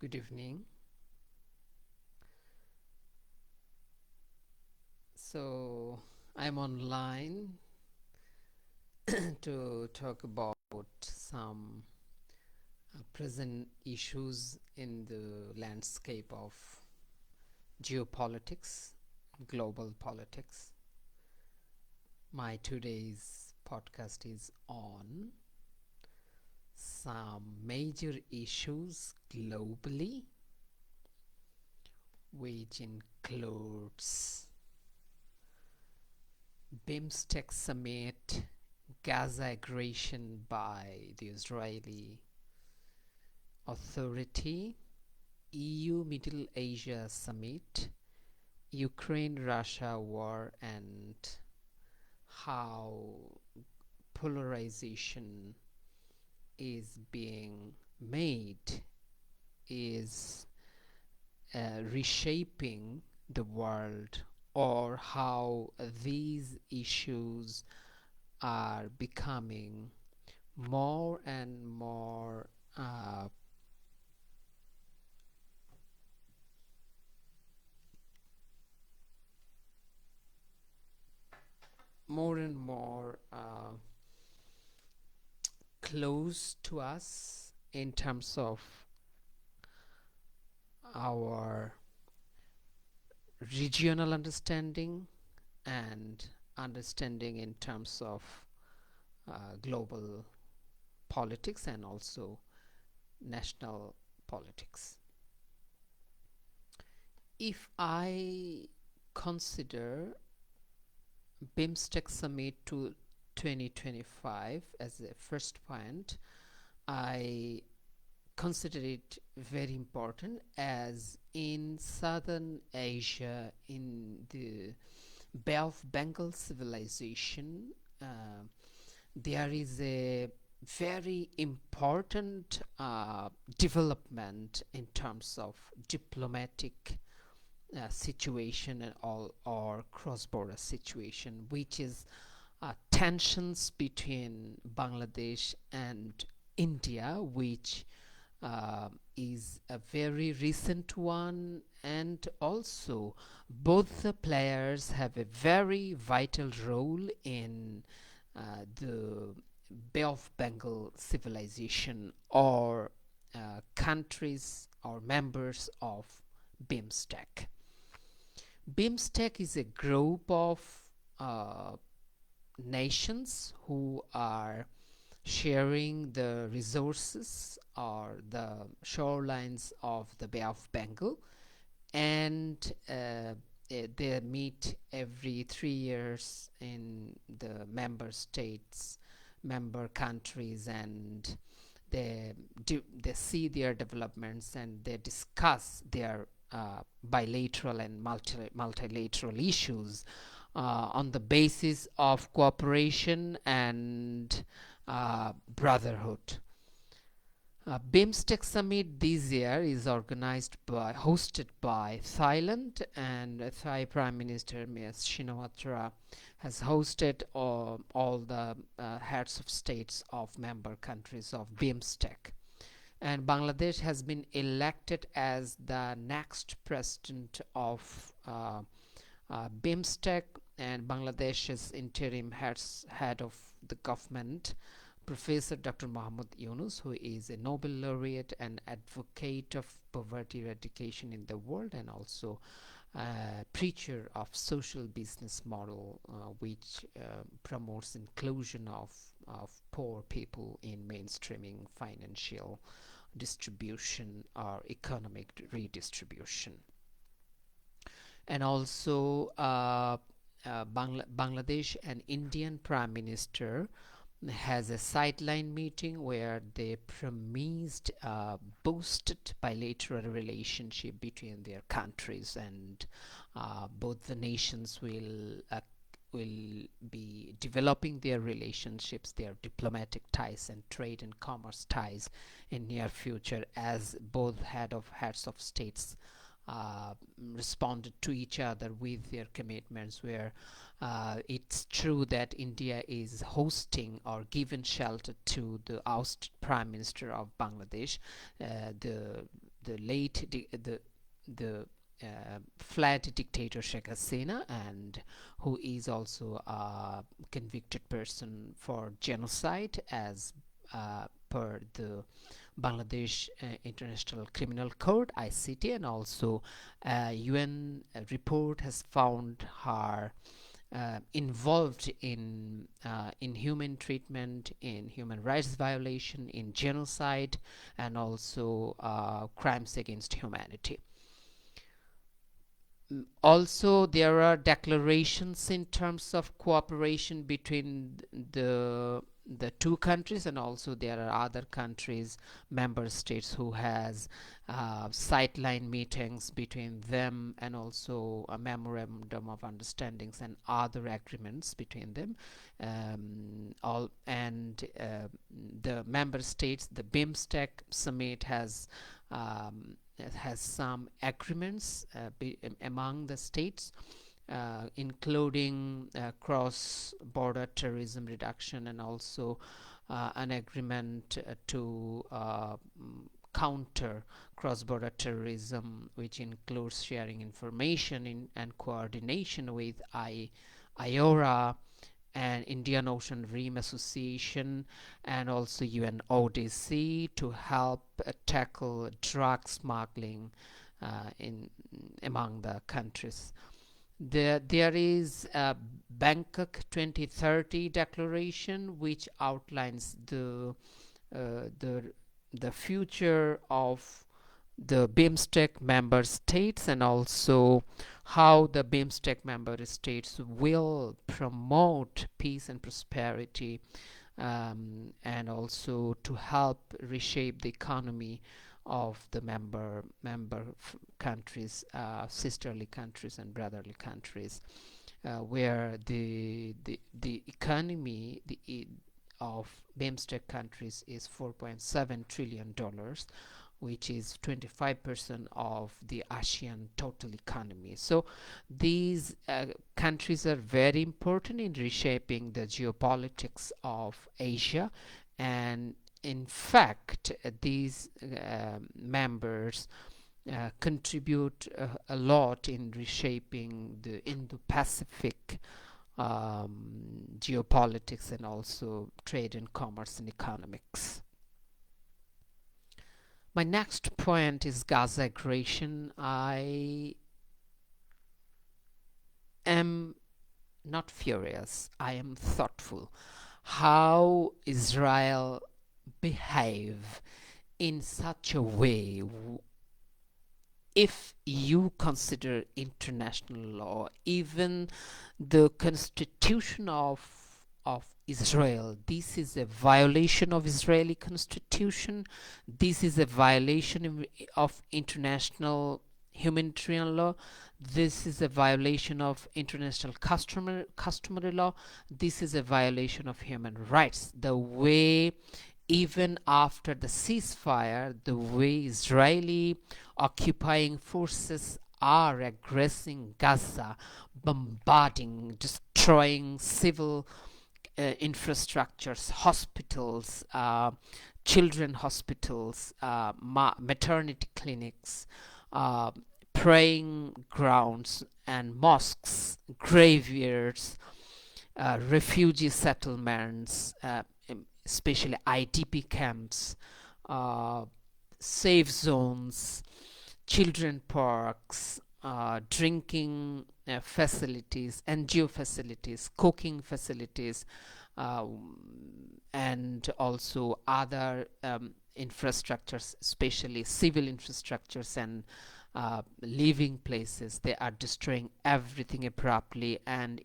Good evening. So I'm online to talk about some present issues in the landscape of geopolitics, global politics. My today's podcast is on some major issues globally, which includes BIMSTECT Summit, Gaza aggression by the Israeli Authority, EU Middle Asia Summit, Ukraine-Russia war, and how polarization is being made is reshaping the world, or how these issues are becoming more and more close to us in terms of our regional understanding and understanding in terms of global politics and also national politics. If I consider BIMSTECT Summit to 2025 as a first point, I consider it very important, as in Southern Asia, in the Bay of Bengal civilization, there is a very important development in terms of diplomatic situation and all, or cross-border situation, which is tensions between Bangladesh and India, which is a very recent one, and also both the players have a very vital role in the Bay of Bengal civilization, or countries or members of BIMSTEC. BIMSTEC is a group of nations who are sharing the resources or the shorelines of the Bay of Bengal, and they meet every 3 years in the member countries, and they see their developments, and they discuss their bilateral and multilateral issues on the basis of cooperation and brotherhood. BIMSTEC Summit this year is hosted by Thailand, and Thai Prime Minister Ms. Shinawatra has hosted all the heads of states of member countries of BIMSTEC. And Bangladesh has been elected as the next president of BIMSTEC, and Bangladesh's interim head of the government, Professor Dr. Muhammad Yunus, who is a Nobel laureate and advocate of poverty eradication in the world, and also preacher of social business model, which promotes inclusion of poor people in mainstreaming financial distribution or economic redistribution. And also Bangladesh and Indian Prime Minister has a sideline meeting where they promised boosted bilateral relationship between their countries, and both the nations will be developing their relationships, their diplomatic ties and trade and commerce ties in near future, as both heads of states responded to each other with their commitments, where it's true that India is hosting or given shelter to the ousted Prime Minister of Bangladesh. the late the fled dictator Sheikh Hasina, and who is also a convicted person for genocide as per the Bangladesh International Criminal Court (ICT), and also UN report has found her involved in inhuman treatment, in human rights violation, in genocide, and also crimes against humanity. Also, there are declarations in terms of cooperation between the two countries, and also there are other countries, member states, who has sideline meetings between them, and also a memorandum of understandings and other agreements between them. The member states, the BIMSTEC Summit has some agreements among the states, including cross-border terrorism reduction, and also an agreement to counter cross-border terrorism, which includes sharing information and coordination with IORA and Indian Ocean Rim Association, and also UNODC, to help tackle drug smuggling among the countries. There is a Bangkok 2030 declaration, which outlines the future of the BIMSTEC member states, and also how the BIMSTEC member states will promote peace and prosperity, and also to help reshape the economy of the member countries, sisterly countries and brotherly countries, where the economy of BIMSTEC countries is $4.7 trillion, which is 25% of the ASEAN total economy. So these countries are very important in reshaping the geopolitics of Asia, and in fact these members contribute a lot in reshaping the Indo-Pacific geopolitics, and also trade and commerce and economics. My next point is Gaza aggression. I am not furious, I am thoughtful. How Israel behave in such a way, if you consider international law, even the constitution of Israel, this is a violation of Israeli constitution. This is a violation of international humanitarian law. This is a violation of international customary law. This is a violation of human rights. The way, even after the ceasefire, the way Israeli occupying forces are aggressing Gaza, bombarding, destroying civil infrastructures, hospitals, children hospitals, maternity clinics, praying grounds and mosques, graveyards, refugee settlements, especially IDP camps, safe zones, children parks, drinking facilities, NGO facilities, cooking facilities, and also other infrastructures, especially civil infrastructures and living places. They are destroying everything abruptly and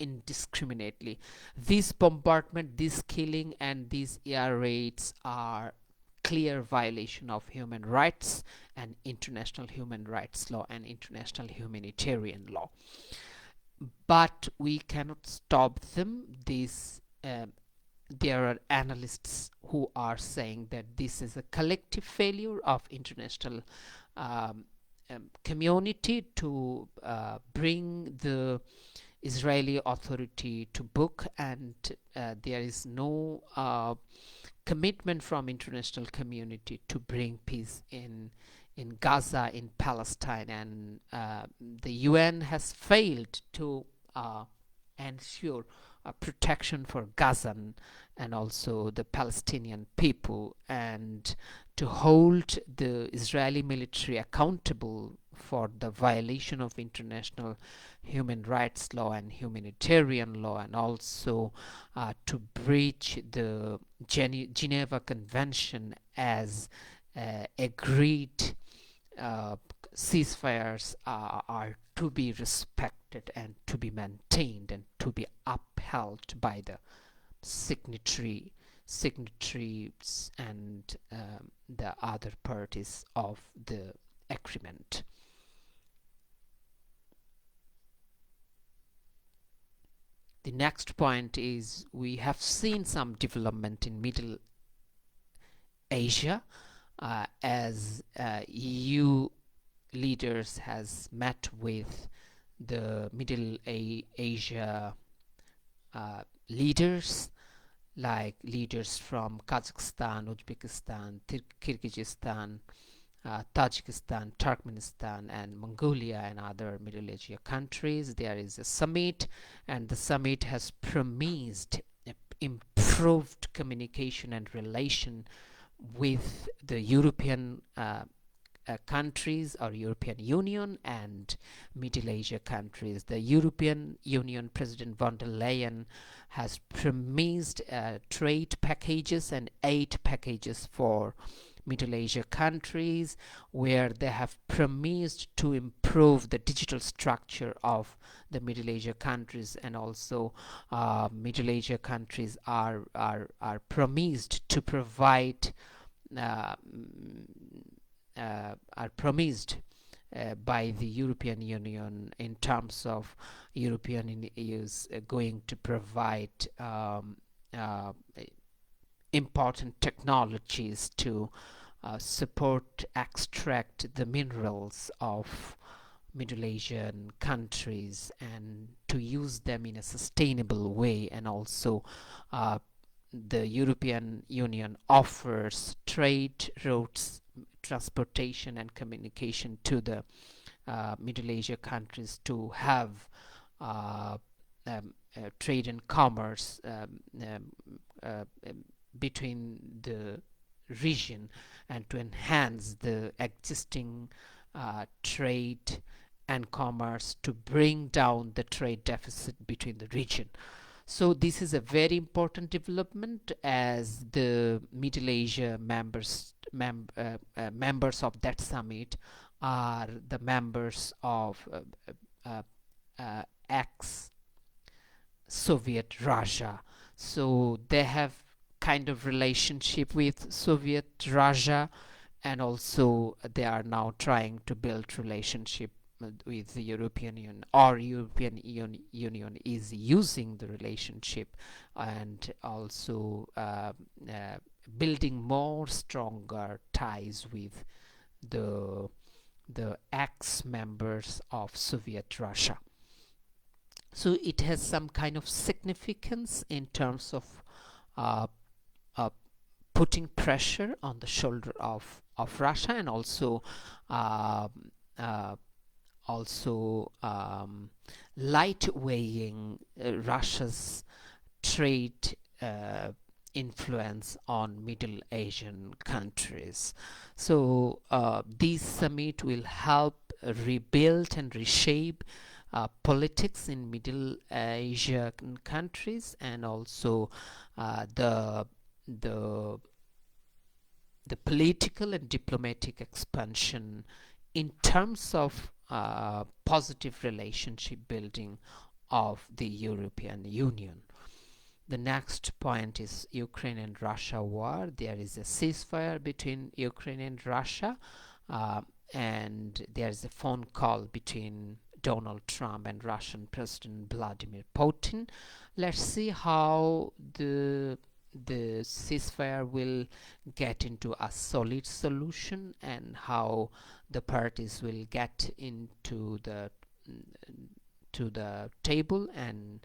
indiscriminately. This bombardment, this killing, and these air raids are clear violation of human rights and international human rights law and international humanitarian law. But we cannot stop them. There are analysts who are saying that this is a collective failure of international community to bring the Israeli authority to book, and there is no commitment from international community to bring peace in in Gaza, in Palestine, and the UN has failed to ensure protection for Gazan and also the Palestinian people, and to hold the Israeli military accountable for the violation of international human rights law and humanitarian law, and also to breach the Geneva Convention as agreed ceasefires are to be respected and to be maintained and to be upheld by the signatories and the other parties of the agreement. The next point is we have seen some development in Middle Asia as EU leaders has met with the Middle Asia leaders, like leaders from Kazakhstan, Uzbekistan, Kyrgyzstan, Tajikistan, Turkmenistan, and Mongolia, and other Middle Asia countries. There is a summit, and the summit has promised improved communication and relation with the European countries or European Union and Middle Asia countries. The European Union President von der Leyen has promised trade packages and aid packages for Middle Asia countries, where they have promised to improve the digital structure of the Middle Asia countries, and also Middle Asia countries are promised to provide are promised by the European Union in terms of European Union is going to provide important technologies to support extract the minerals of Middle Asian countries and to use them in a sustainable way, and also the European Union offers trade routes, transportation and communication to the Middle Asia countries to have trade and commerce between the region, and to enhance the existing trade and commerce to bring down the trade deficit between the region. So this is a very important development, as the Middle Asia members of that summit are the members of ex-Soviet Russia. So they have kind of relationship with Soviet Russia, and also they are now trying to build relationship with the European Union, or European Union is using the relationship and also building more stronger ties with the ex-members of Soviet Russia. So it has some kind of significance in terms of putting pressure on the shoulder of Russia, and also lightweighing Russia's trade influence on Middle Asian countries. So this summit will help rebuild and reshape politics in Middle Asian countries, and also the political and diplomatic expansion in terms of positive relationship building of the European Union. The next point is Ukraine and Russia war. There is a ceasefire between Ukraine and Russia, and there is a phone call between Donald Trump and Russian President Vladimir Putin. Let's see how the ceasefire will get into a solid solution, and how the parties will get into the table and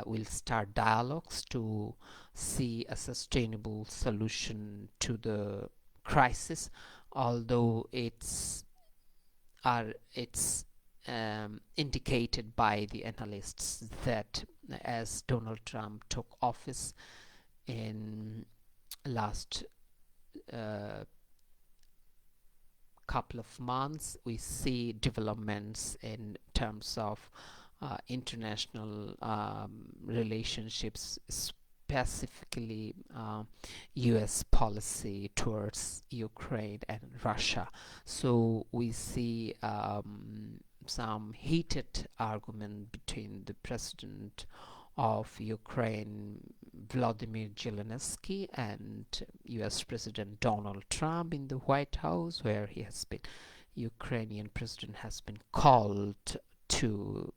will start dialogues to see a sustainable solution to the crisis although it's indicated by the analysts that as Donald Trump took office in last couple of months, we see developments in terms of international relationships, specifically US policy towards Ukraine and Russia. So we see some heated argument between the president of Ukraine, Vladimir Zelensky, and US President Donald Trump in the White House, where Ukrainian president has been called to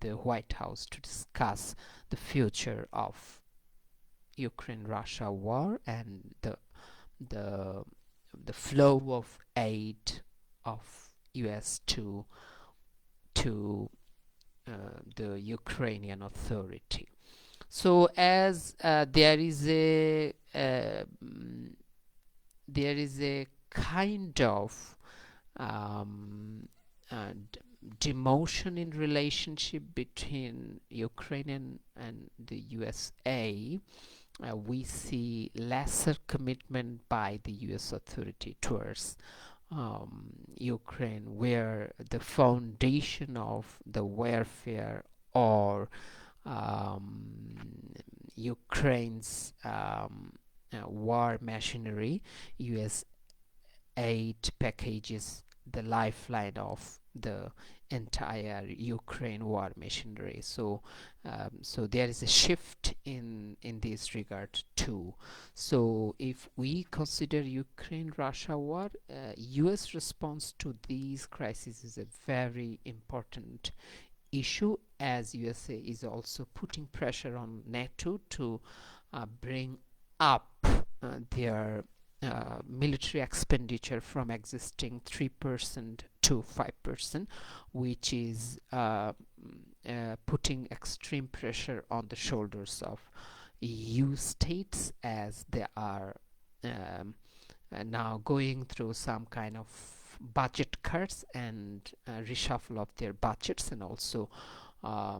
the White House to discuss the future of Ukraine-Russia war and the flow of aid of US to the Ukrainian Authority. So as there is a kind of demotion in relationship between Ukraine and the USA, we see lesser commitment by the US authority towards Ukraine, where the foundation of the warfare or Ukraine's war machinery, US aid packages the lifeline of the entire Ukraine war machinery. So there is a shift in this regard too. So if we consider Ukraine-Russia war, US response to these crises is a very important issue, as USA is also putting pressure on NATO to bring up their military expenditure from existing 3% to 5%, which is putting extreme pressure on the shoulders of EU states, as they are now going through some kind of budget cuts and reshuffle of their budgets, and also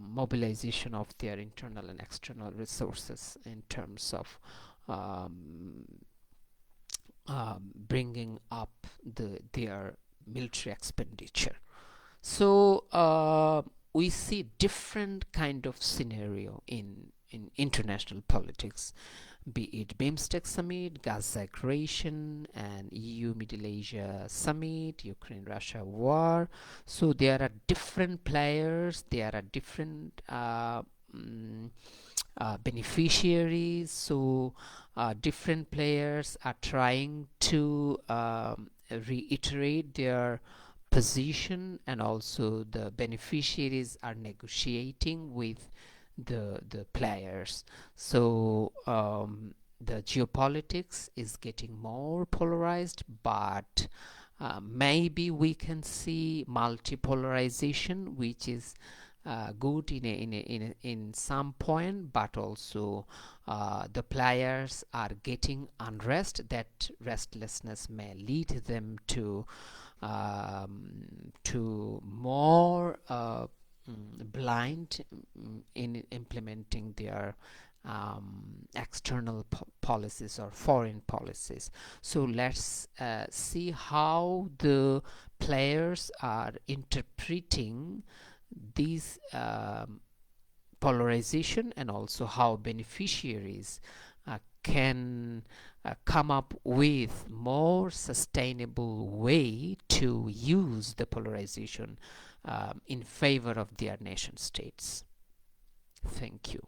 mobilization of their internal and external resources in terms of bringing up their military expenditure. So we see different kind of scenario in international politics, be it BIMSTECT Summit, Gaza aggression, and EU Middle Asia Summit, Ukraine-Russia war. So there are different players, there are different beneficiaries. So different players are trying to reiterate their position, and also the beneficiaries are negotiating with the players. So the geopolitics is getting more polarized, but maybe we can see multipolarization, which is good in some point, but also the players are getting unrest. That restlessness may lead them to more blind in implementing their external policies or foreign policies. So let's see how the players are interpreting these polarization, and also how beneficiaries can come up with more sustainable way to use the polarization in favor of their nation states. Thank you.